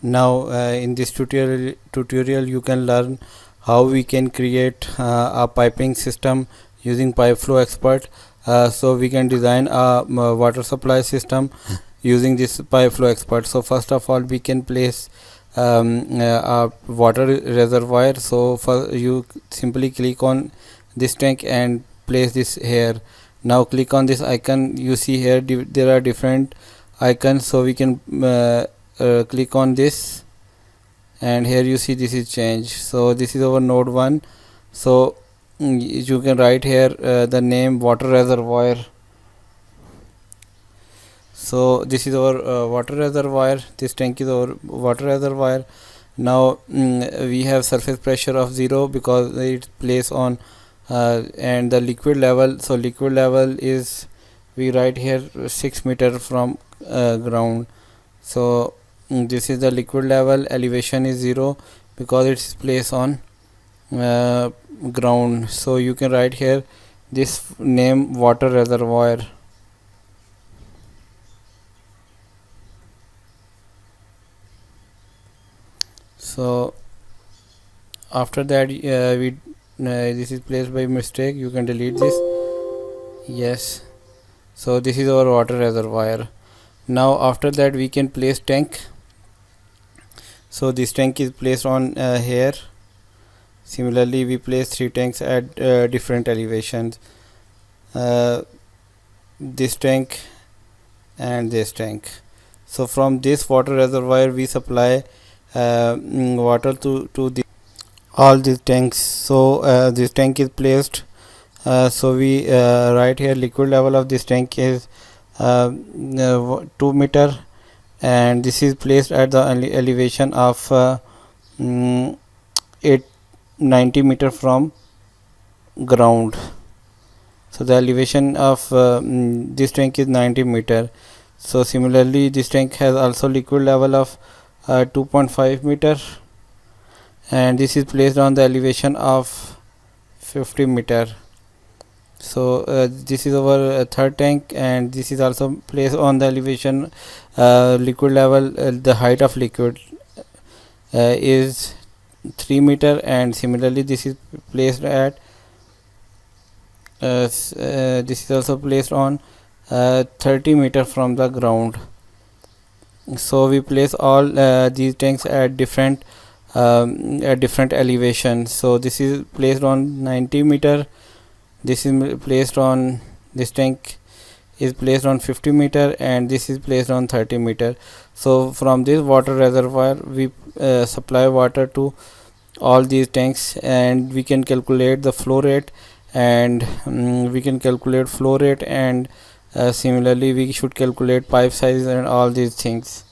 Now in this tutorial you can learn how we can create a piping system using PipeFlow Expert. So we can design a water supply system using this PipeFlow Expert. So first of all, we can place a water reservoir. So for you simply click on this tank and place this here. Now click on this icon. You see here there are different icons, so we can click on this, and here you see this is changed. So this is our node 1. So you can write here the name water reservoir. So this is our water reservoir. This tank is our water reservoir. Now we have surface pressure of 0 because it's placed on and the liquid level. So liquid level is, we write here 6 meter from ground. So this is the liquid level. Elevation is 0 because it's placed on ground. So you can write here this name water reservoir. So after that this is placed by mistake. You can delete this. Yes. So this is our water reservoir. Now after that we can place tank. So this tank is placed on here. Similarly we place 3 tanks at different elevations. This tank and this tank. So from this water reservoir we supply water to all these tanks. So this tank is placed, so we write here liquid level of this tank is 2 meter, and this is placed at the elevation of 890 meter from ground. So the elevation of this tank is 90 meter. So similarly this tank has also liquid level of 2.5 meter, and this is placed on the elevation of 50 meter. So this is our third tank, and this is also placed on the elevation liquid level. The height of liquid is 3 meter, and similarly this is placed at this is also placed on 30 meter from the ground. So we place all these tanks at different elevations. So this is placed on 90 meter. This is placed on, this tank is placed on 50 meter, and this is placed on 30 meter. So from this water reservoir we supply water to all these tanks, and we can calculate the flow rate, and similarly we should calculate pipe size and all these things.